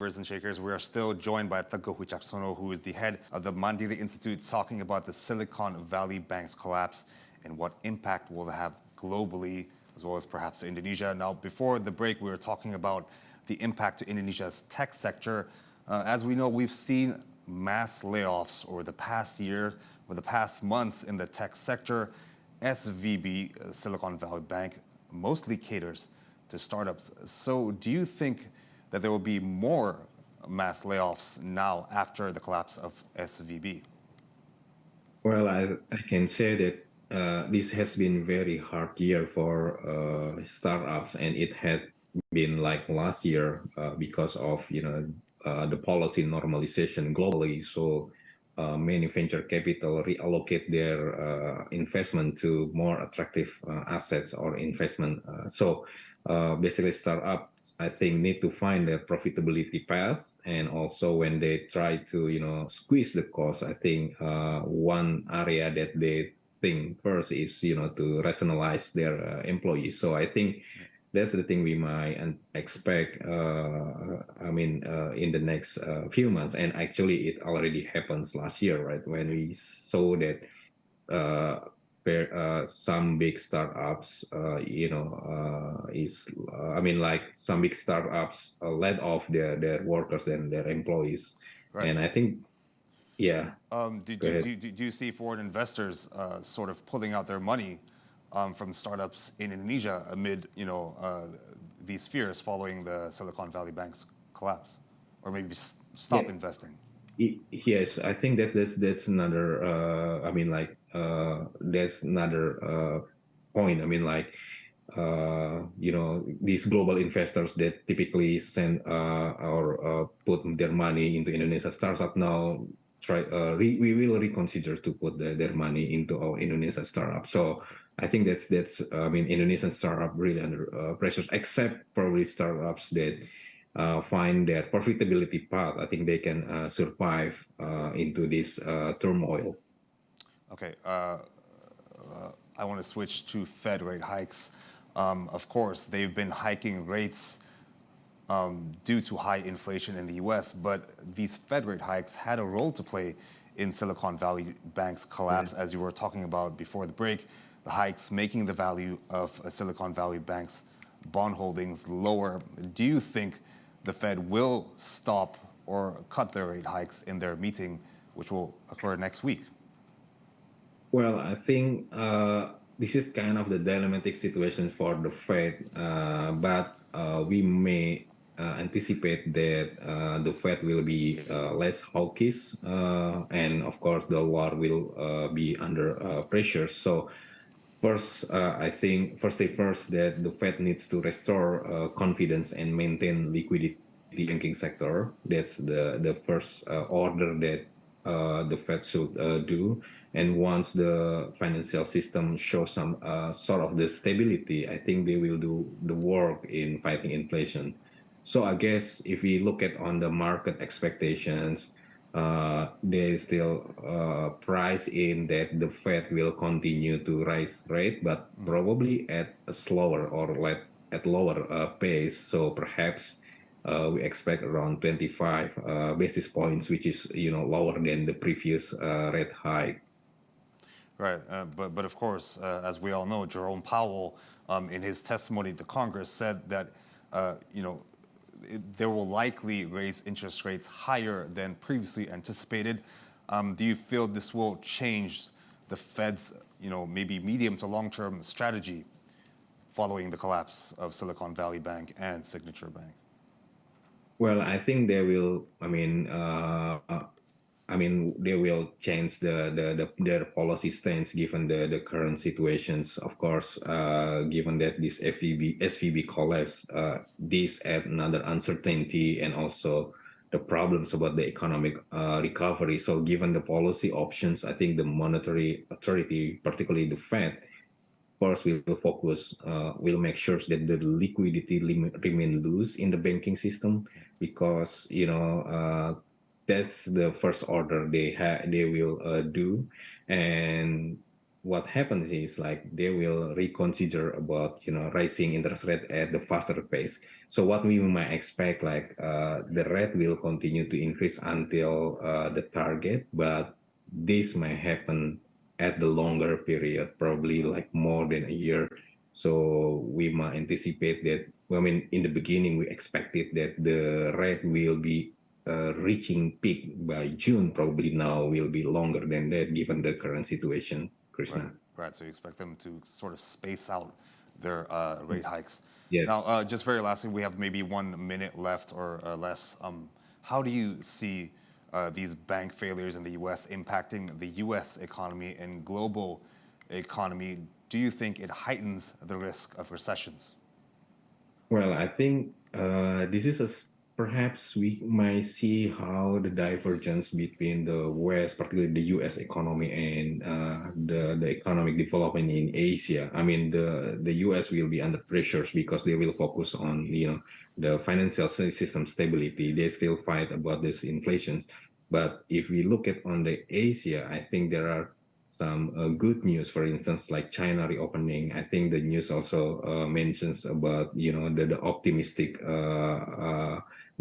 Movers and Shakers. We are still joined by Teguh Wicaksono, who is the head of the Mandiri Institute, talking about the Silicon Valley Bank's collapse and what impact will it have globally, as well as perhaps to Indonesia. Now, before the break, we were talking about the impact to Indonesia's tech sector. As we know, we've seen mass layoffs over the past year, or the past months in the tech sector. SVB, Silicon Valley Bank, mostly caters to startups. So do you think that there will be more mass layoffs now after the collapse of SVB? Well, I can say that this has been very hard year for startups, and it had been like last year because of the policy normalization globally. So many venture capital reallocate their investment to more attractive assets or investment. Basically, startups, I think, need to find their profitability path, and also when they try to squeeze the cost, I think one area that they think first is to rationalize their employees. So I think that's the thing we might expect. In the next few months, and actually it already happens last year, right? When we saw that some big startups, like some big startups led off their workers and their employees. Right. And I think, yeah. Do you see foreign investors sort of pulling out their money from startups in Indonesia amid these fears following the Silicon Valley Bank's collapse, or maybe stop investing? Yes, I think that's another. That's another point. These global investors that typically send or put their money into Indonesia startup now we will reconsider to put their money into our Indonesia startup. So I think that's Indonesian startup really under pressures, except probably startups that find their profitability path. I think they can survive into this turmoil. Okay, I want to switch to Fed rate hikes. Of course, they've been hiking rates due to high inflation in the U.S., but these Fed rate hikes had a role to play in Silicon Valley Bank's collapse, as you were talking about before the break. The hikes making the value of Silicon Valley Bank's bond holdings lower. Do you think the Fed will stop or cut their rate hikes in their meeting, which will occur next week? Well, I think this is kind of the dilemmatic situation for the Fed, but we may anticipate that the Fed will be less hawkish, and of course the dollar will be under pressure. So first, I think first that the Fed needs to restore confidence and maintain liquidity in the banking sector. That's the first order that the Fed should do. And once the financial system shows some sort of the stability, I think they will do the work in fighting inflation. So I guess if we look at on the market expectations, they still price in that the Fed will continue to raise rate, but probably at a slower or at lower pace. So perhaps we expect around 25 basis points, which is lower than the previous rate hike. Right, but of course, as we all know, Jerome Powell, in his testimony to Congress, said that they will likely raise interest rates higher than previously anticipated. Do you feel this will change the Fed's, maybe medium to long-term strategy following the collapse of Silicon Valley Bank and Signature Bank? Well, I think they will. They will change their policy stance given the current situations. Of course, given that this SVB collapse, this add another uncertainty and also the problems about the economic recovery. So given the policy options, I think the monetary authority, particularly the Fed, first will focus, will make sure that the liquidity remain loose in the banking system, because that's the first order they will do. And what happens is like they will reconsider about rising interest rate at the faster pace. So what we might expect, like the rate will continue to increase until the target, but this might happen at the longer period, probably like more than a year. So we might anticipate that. I mean, in the beginning, we expected that the rate will be reaching peak by June. Probably now will be longer than that, given the current situation, Right, Krishna. right. So you expect them to sort of space out their rate hikes. Now, Yes. just very lastly, we have maybe 1 minute left or less. How do you see these bank failures in the U.S. impacting the U.S. economy and global economy? Do you think it heightens the risk of recessions? Well, I think this is perhaps we might see how the divergence between the West, particularly the U.S. economy, and the economic development in Asia. I mean, the U.S. will be under pressures because they will focus on the financial system stability. They still fight about this inflation, but if we look at on the Asia, I think there are some good news, for instance, like China reopening. I think the news also mentions about the optimistic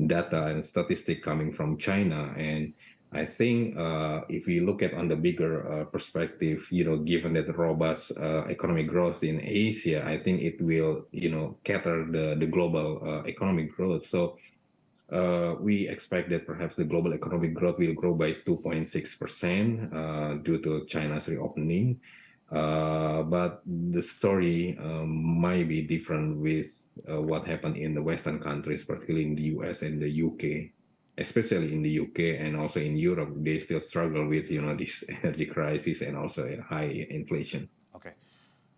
data and statistic coming from China. And I think if we look at on the bigger perspective, given that robust economic growth in Asia, I think it will cater the global economic growth. So we expect that perhaps the global economic growth will grow by 2.6% due to China's reopening. But the story might be different with what happened in the Western countries, particularly in the US and the UK, especially in the UK and also in Europe. They still struggle with this energy crisis and also a high inflation. Okay.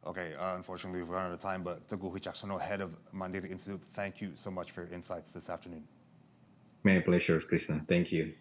Okay, unfortunately, we've run out of time, but Teguh Wicaksono, head of Mandiri Institute, thank you so much for your insights this afternoon. My pleasure, Krishna. Thank you.